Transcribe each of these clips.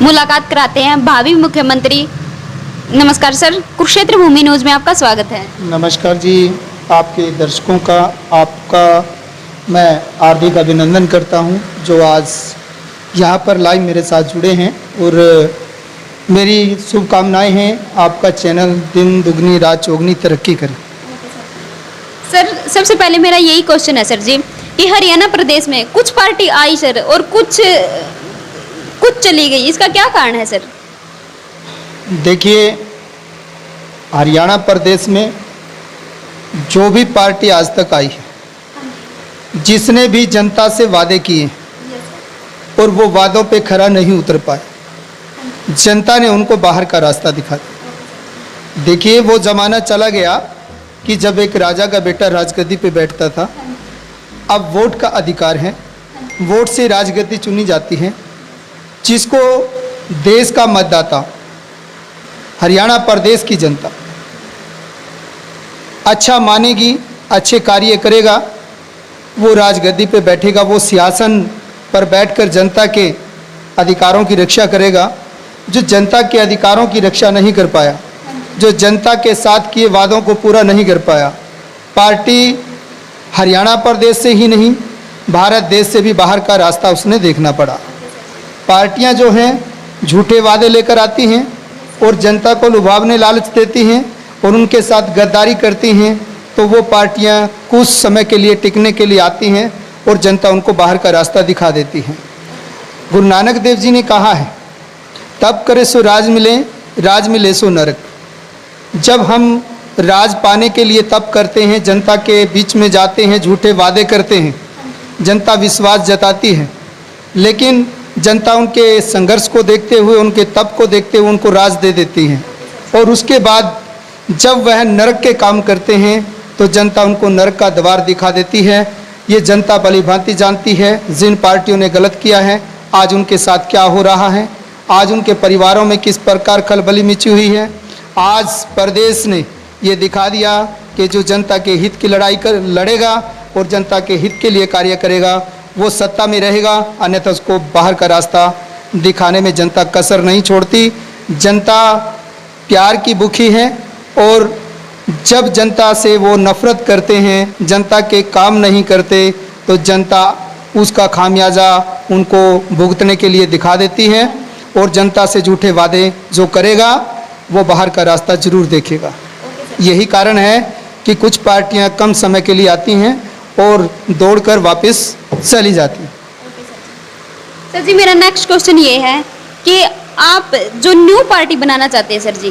मुलाकात कराते हैं भावी मुख्यमंत्री। नमस्कार सर, कुरुक्षेत्र भूमि न्यूज़ में आपका स्वागत है। नमस्कार जी, आपके दर्शकों का आपका मैं हार्दिक अभिनंदन करता हूं जो आज यहां पर लाइव मेरे साथ जुड़े हैं, और मेरी शुभकामनाएं हैं आपका चैनल दिन दुगनी रात चौगनी तरक्की करे। सर, सबसे पहले मेरा यही क्वेश्चन है सर जी कि हरियाणा प्रदेश में कुछ पार्टी आई सर और कुछ चली गई, इसका क्या कारण है सर? देखिए, हरियाणा प्रदेश में जो भी पार्टी आज तक आई है, जिसने भी जनता से वादे किए और वो वादों पे खरा नहीं उतर पाए, जनता ने उनको बाहर का रास्ता दिखा दिया। देखिए, वो ज़माना चला गया कि जब एक राजा का बेटा राजगद्दी पे बैठता था। अब वोट का अधिकार है, वोट से राजगद्दी चुनी जाती है। जिसको देश का मतदाता, हरियाणा प्रदेश की जनता अच्छा मानेगी, अच्छे कार्य करेगा, वो राजगद्दी पे बैठेगा, वो सिंहासन पर बैठकर जनता के अधिकारों की रक्षा करेगा। जो जनता के अधिकारों की रक्षा नहीं कर पाया, जो जनता के साथ किए वादों को पूरा नहीं कर पाया, पार्टी हरियाणा प्रदेश से ही नहीं भारत देश से भी बाहर का रास्ता उसने देखना पड़ा। पार्टियां जो हैं झूठे वादे लेकर आती हैं और जनता को लुभावने लालच देती हैं और उनके साथ गद्दारी करती हैं, तो वो पार्टियां कुछ समय के लिए टिकने के लिए आती हैं और जनता उनको बाहर का रास्ता दिखा देती है। गुरु नानक देव जी ने कहा है, तब करे सो राज मिले, राज मिले सो नरक। जब हम राज पाने के लिए तप करते हैं, जनता के बीच में जाते हैं, झूठे वादे करते हैं, जनता विश्वास जताती है, लेकिन जनता उनके संघर्ष को देखते हुए, उनके तप को देखते हुए उनको राज दे देती है। और उसके बाद जब वह नरक के काम करते हैं तो जनता उनको नरक का द्वार दिखा देती है। ये जनता भली भांति जानती है जिन पार्टियों ने गलत किया है आज उनके साथ क्या हो रहा है, आज उनके परिवारों में किस प्रकार खलबली मची हुई है। आज प्रदेश ने ये दिखा दिया कि जो जनता के हित की लड़ाई लड़ेगा और जनता के हित के लिए कार्य करेगा वो सत्ता में रहेगा, अन्यथा उसको बाहर का रास्ता दिखाने में जनता कसर नहीं छोड़ती। जनता प्यार की भूखी है और जब जनता से वो नफरत करते हैं, जनता के काम नहीं करते, तो जनता उसका खामियाजा उनको भुगतने के लिए दिखा देती है और जनता से झूठे वादे जो करेगा वो बाहर का रास्ता जरूर देखेगा। यही कारण है कि कुछ पार्टियां कम समय के लिए आती हैं और दौड़कर वापस चली जाती हैं। सर जी, मेरा नेक्स्ट क्वेश्चन ये है कि आप जो न्यू पार्टी बनाना चाहते हैं सर जी,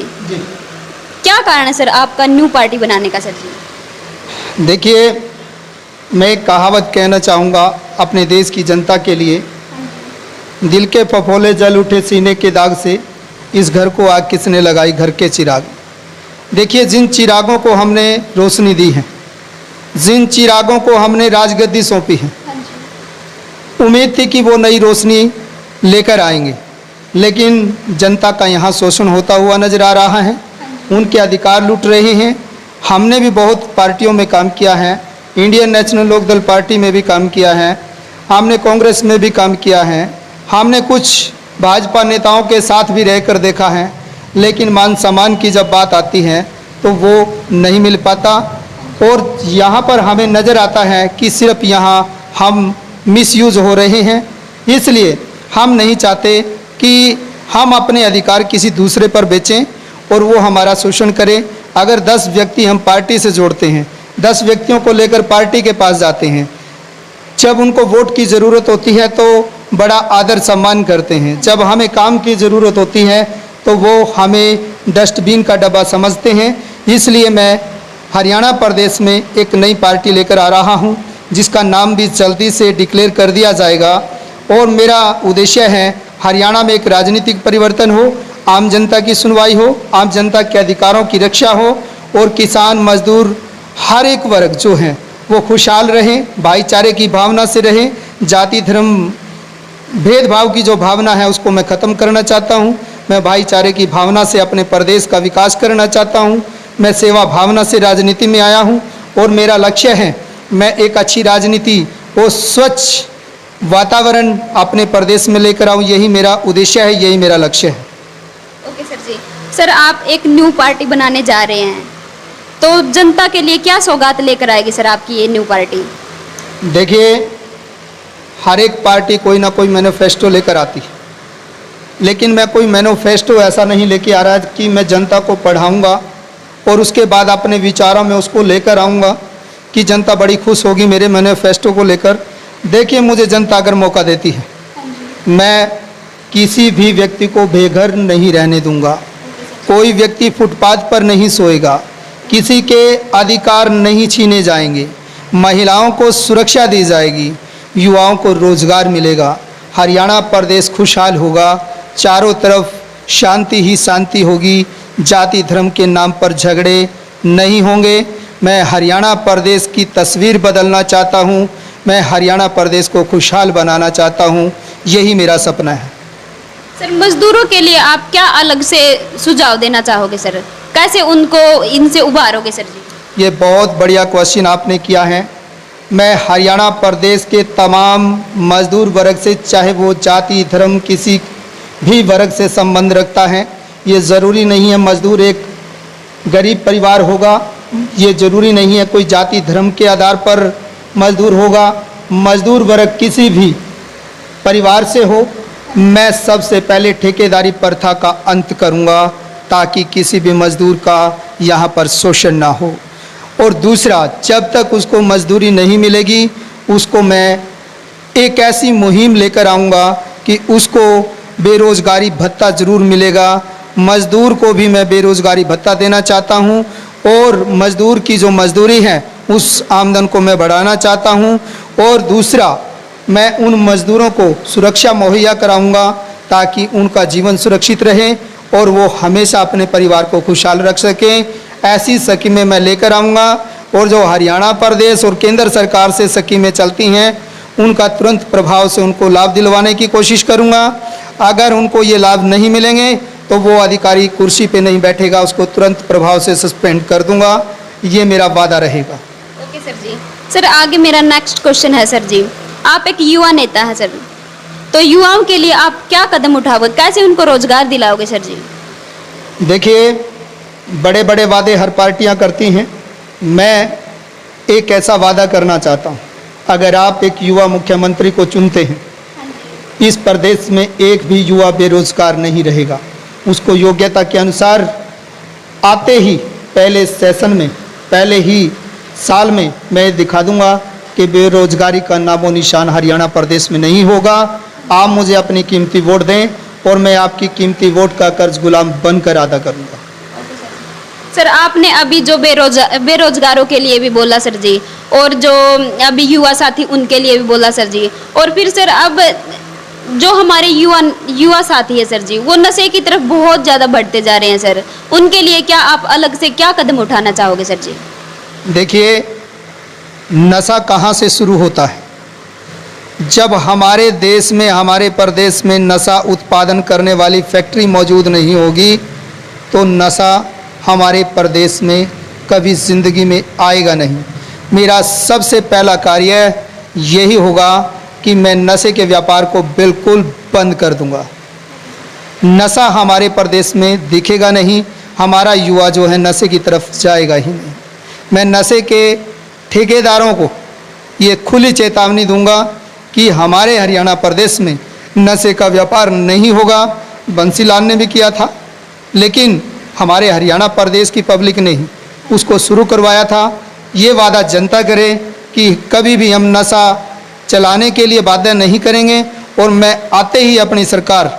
क्या कारण है सर आपका न्यू पार्टी बनाने का सर जी? देखिए, मैं एक कहावत कहना चाहूँगा अपने देश की जनता के लिए, दिल के फफोले जल उठे सीने के दाग से, इस घर को आग किसने लगाई घर के चिराग। देखिए, जिन चिरागों को हमने रोशनी दी है, जिन चिरागों को हमने राजगद्दी सौंपी है, उम्मीद थी कि वो नई रोशनी लेकर आएंगे, लेकिन जनता का यहाँ शोषण होता हुआ नजर आ रहा है, उनके अधिकार लूट रहे हैं। हमने भी बहुत पार्टियों में काम किया है, इंडियन नेशनल लोकदल पार्टी में भी काम किया है, हमने कांग्रेस में भी काम किया है, हमने कुछ भाजपा नेताओं के साथ भी रहकर देखा है, लेकिन मान सम्मान की जब बात आती है तो वो नहीं मिल पाता। और यहाँ पर हमें नज़र आता है कि सिर्फ यहाँ हम मिसयूज हो रहे हैं, इसलिए हम नहीं चाहते कि हम अपने अधिकार किसी दूसरे पर बेचें और वो हमारा शोषण करे। अगर 10 व्यक्ति हम पार्टी से जोड़ते हैं, 10 व्यक्तियों को लेकर पार्टी के पास जाते हैं, जब उनको वोट की ज़रूरत होती है तो बड़ा आदर सम्मान करते हैं, जब हमें काम की ज़रूरत होती है तो वो हमें डस्टबिन का डब्बा समझते हैं। इसलिए मैं हरियाणा प्रदेश में एक नई पार्टी लेकर आ रहा हूं, जिसका नाम भी जल्दी से डिक्लेयर कर दिया जाएगा। और मेरा उद्देश्य है हरियाणा में एक राजनीतिक परिवर्तन हो, आम जनता की सुनवाई हो, आम जनता के अधिकारों की रक्षा हो और किसान मजदूर हर एक वर्ग जो है वो खुशहाल रहें, भाईचारे की भावना से रहें। जाति धर्म भेदभाव की जो भावना है उसको मैं ख़त्म करना चाहता हूँ। मैं भाईचारे की भावना से अपने प्रदेश का विकास करना चाहता हूँ। मैं सेवा भावना से राजनीति में आया हूँ और मेरा लक्ष्य है मैं एक अच्छी राजनीति और स्वच्छ वातावरण अपने प्रदेश में लेकर आऊँ, यही मेरा उद्देश्य है, यही मेरा लक्ष्य है। ओके सर जी। सर आप एक न्यू पार्टी बनाने जा रहे हैं, तो जनता के लिए क्या सौगात लेकर आएगी सर आपकी ये न्यू पार्टी? देखिए, हर एक पार्टी कोई ना कोई मैनिफेस्टो लेकर आती है, लेकिन मैं कोई मैनिफेस्टो ऐसा नहीं लेके आ रहा कि मैं जनता को पढ़ाऊंगा और उसके बाद अपने विचारों में उसको लेकर आऊंगा कि जनता बड़ी खुश होगी मेरे मैनिफेस्टो को लेकर। देखिए, मुझे जनता अगर मौका देती है, मैं किसी भी व्यक्ति को बेघर नहीं रहने दूंगा, कोई व्यक्ति फुटपाथ पर नहीं सोएगा, किसी के अधिकार नहीं छीने जाएंगे, महिलाओं को सुरक्षा दी जाएगी, युवाओं को रोजगार मिलेगा, हरियाणा प्रदेश खुशहाल होगा, चारों तरफ शांति ही शांति होगी, जाति धर्म के नाम पर झगड़े नहीं होंगे। मैं हरियाणा प्रदेश की तस्वीर बदलना चाहता हूँ, मैं हरियाणा प्रदेश को खुशहाल बनाना चाहता हूँ, यही मेरा सपना है। सर मजदूरों के लिए आप क्या अलग से सुझाव देना चाहोगे सर? कैसे उनको इनसे उबारोगे सर जी? ये बहुत बढ़िया क्वेश्चन आपने किया है। मैं हरियाणा प्रदेश के तमाम मजदूर वर्ग से, चाहे वो जाति धर्म किसी भी वर्ग से संबंध रखता है, ये ज़रूरी नहीं है मजदूर एक गरीब परिवार होगा, ये ज़रूरी नहीं है कोई जाति धर्म के आधार पर मजदूर होगा, मजदूर वर्ग किसी भी परिवार से हो। मैं सबसे पहले ठेकेदारी प्रथा का अंत करूंगा ताकि किसी भी मजदूर का यहाँ पर शोषण ना हो। और दूसरा, जब तक उसको मजदूरी नहीं मिलेगी, उसको मैं एक ऐसी मुहिम लेकर आऊँगा कि उसको बेरोज़गारी भत्ता ज़रूर मिलेगा। मज़दूर को भी मैं बेरोज़गारी भत्ता देना चाहता हूँ और मज़दूर की जो मज़दूरी है उस आमदन को मैं बढ़ाना चाहता हूँ। और दूसरा, मैं उन मज़दूरों को सुरक्षा मुहैया कराऊँगा ताकि उनका जीवन सुरक्षित रहे और वो हमेशा अपने परिवार को खुशहाल रख सकें। ऐसी स्कीमें मैं लेकर आऊँगा और जो हरियाणा प्रदेश और केंद्र सरकार से स्कीमें चलती हैं उनका तुरंत प्रभाव से उनको लाभ दिलवाने की कोशिश करूँगा। अगर उनको ये लाभ नहीं मिलेंगे तो वो अधिकारी कुर्सी पे नहीं बैठेगा, उसको तुरंत प्रभाव से सस्पेंड कर दूंगा। ये मेरा वादा रहेगा। ओके सर जी। सर आगे मेरा नेक्स्ट क्वेश्चन है सर जी, आप एक युवा नेता हैं सर, तो युवाओं के लिए आप क्या कदम उठाओगे, कैसे उनको रोजगार दिलाओगे सर जी? देखिए, बड़े बड़े वादे हर पार्टियां करती हैं, मैं एक ऐसा वादा करना चाहता हूं। अगर आप एक युवा मुख्यमंत्री को चुनते हैं, इस प्रदेश में एक भी युवा बेरोजगार नहीं रहेगा। उसको योग्यता के अनुसार आते ही पहले सेशन में, पहले ही साल में मैं दिखा दूंगा कि बेरोजगारी का नामो निशान हरियाणा प्रदेश में नहीं होगा। आप मुझे अपनी कीमती वोट दें और मैं आपकी कीमती वोट का कर्ज गुलाम बनकर अदा करूंगा। सर आपने अभी जो बेरोजगारों के लिए भी बोला सर जी, और जो अभी युवा साथी उनके लिए भी बोला सर जी, और फिर सर अब जो हमारे युवा साथी है सर जी, वो नशे की तरफ बहुत ज़्यादा बढ़ते जा रहे हैं सर, उनके लिए क्या आप अलग से क्या कदम उठाना चाहोगे सर जी? देखिए, नशा कहाँ से शुरू होता है? जब हमारे देश में, हमारे प्रदेश में नशा उत्पादन करने वाली फैक्ट्री मौजूद नहीं होगी तो नशा हमारे प्रदेश में कभी ज़िंदगी में आएगा नहीं। मेरा सबसे पहला कार्य यही होगा कि मैं नशे के व्यापार को बिल्कुल बंद कर दूंगा। नशा हमारे प्रदेश में दिखेगा नहीं, हमारा युवा जो है नशे की तरफ जाएगा ही नहीं। मैं नशे के ठेकेदारों को ये खुली चेतावनी दूंगा कि हमारे हरियाणा प्रदेश में नशे का व्यापार नहीं होगा। बंसीलाल ने भी किया था, लेकिन हमारे हरियाणा प्रदेश की पब्लिक ने ही उसको शुरू करवाया था। ये वादा जनता करे कि कभी भी हम नशा चलाने के लिए बाध्य नहीं करेंगे और मैं आते ही अपनी सरकार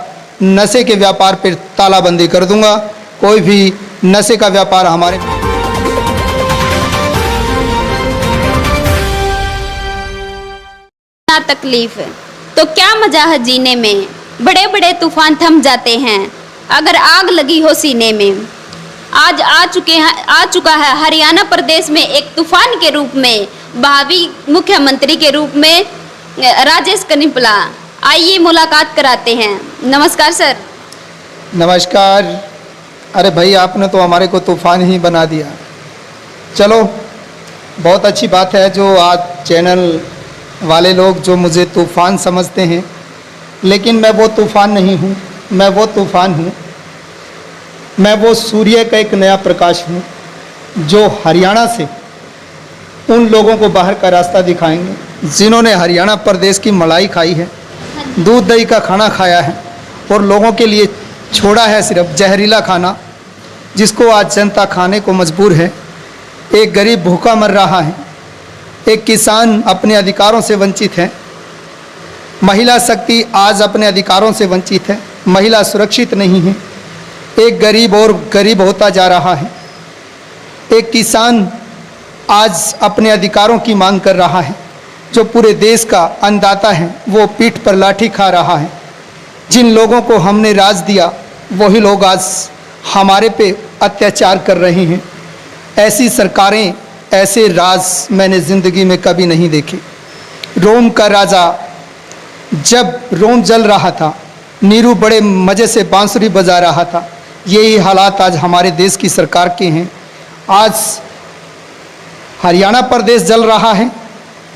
नशे के व्यापार पर तालाबंदी कर दूंगा। कोई भी नशे का व्यापार हमारे तकलीफ है तो क्या मजा है जीने में, बड़े बड़े तूफान थम जाते हैं अगर आग लगी हो सीने में। आज आ चुका है हरियाणा प्रदेश में एक तूफान के रूप में, भावी मुख्यमंत्री के रूप में राजेश कनिपला। आइए मुलाकात कराते हैं। नमस्कार सर। नमस्कार। अरे भाई, आपने तो हमारे को तूफान ही बना दिया। चलो, बहुत अच्छी बात है जो आज चैनल वाले लोग जो मुझे तूफ़ान समझते हैं, लेकिन मैं वो तूफ़ान नहीं हूँ। मैं वो तूफ़ान हूँ, मैं वो सूर्य का एक नया प्रकाश हूँ जो हरियाणा से उन लोगों को बाहर का रास्ता दिखाएंगे जिन्होंने हरियाणा प्रदेश की मलाई खाई है, दूध दही का खाना खाया है और लोगों के लिए छोड़ा है सिर्फ जहरीला खाना, जिसको आज जनता खाने को मजबूर है। एक गरीब भूखा मर रहा है, एक किसान अपने अधिकारों से वंचित है, महिला शक्ति आज अपने अधिकारों से वंचित है, महिला सुरक्षित नहीं है, एक गरीब और गरीब होता जा रहा है, एक किसान आज अपने अधिकारों की मांग कर रहा है, जो पूरे देश का अन्नदाता है वो पीठ पर लाठी खा रहा है। जिन लोगों को हमने राज दिया वही लोग आज हमारे पे अत्याचार कर रहे हैं। ऐसी सरकारें, ऐसे राज मैंने ज़िंदगी में कभी नहीं देखे। रोम का राजा, जब रोम जल रहा था, नीरू बड़े मज़े से बांसुरी बजा रहा था। यही हालात आज हमारे देश की सरकार के हैं। आज हरियाणा प्रदेश जल रहा है,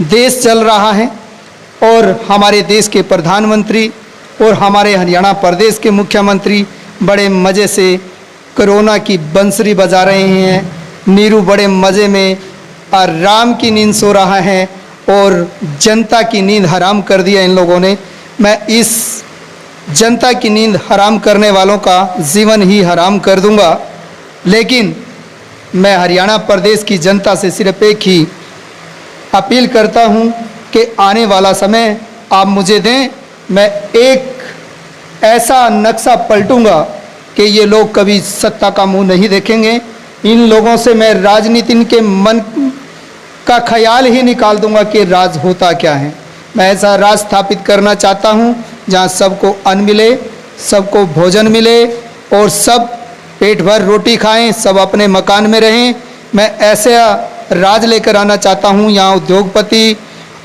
देश जल रहा है और हमारे देश के प्रधानमंत्री और हमारे हरियाणा प्रदेश के मुख्यमंत्री बड़े मज़े से कोरोना की बंसरी बजा रहे हैं। नीरू बड़े मज़े में आराम की नींद सो रहा है और जनता की नींद हराम कर दिया इन लोगों ने। मैं इस जनता की नींद हराम करने वालों का जीवन ही हराम कर दूंगा। लेकिन मैं हरियाणा प्रदेश की जनता से सिर्फ एक ही अपील करता हूं कि आने वाला समय आप मुझे दें, मैं एक ऐसा नक्शा पलटूंगा कि ये लोग कभी सत्ता का मुंह नहीं देखेंगे। इन लोगों से मैं राजनीति के मन का ख्याल ही निकाल दूंगा कि राज होता क्या है। मैं ऐसा राज स्थापित करना चाहता हूं जहां सबको अन्न मिले, सबको भोजन मिले और सब पेट भर रोटी खाएं, सब अपने मकान में रहें। मैं ऐसा राज लेकर आना चाहता हूं यहाँ उद्योगपति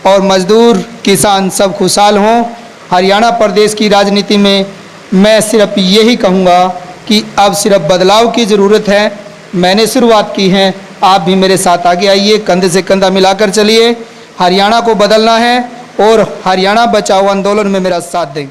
और मजदूर, किसान सब खुशहाल हों। हरियाणा प्रदेश की राजनीति में मैं सिर्फ यही कहूँगा कि अब सिर्फ बदलाव की ज़रूरत है। मैंने शुरुआत की है, आप भी मेरे साथ आगे आइए, कंधे से कंधा मिलाकर चलिए। हरियाणा को बदलना है और हरियाणा बचाओ आंदोलन में मेरा साथ दें।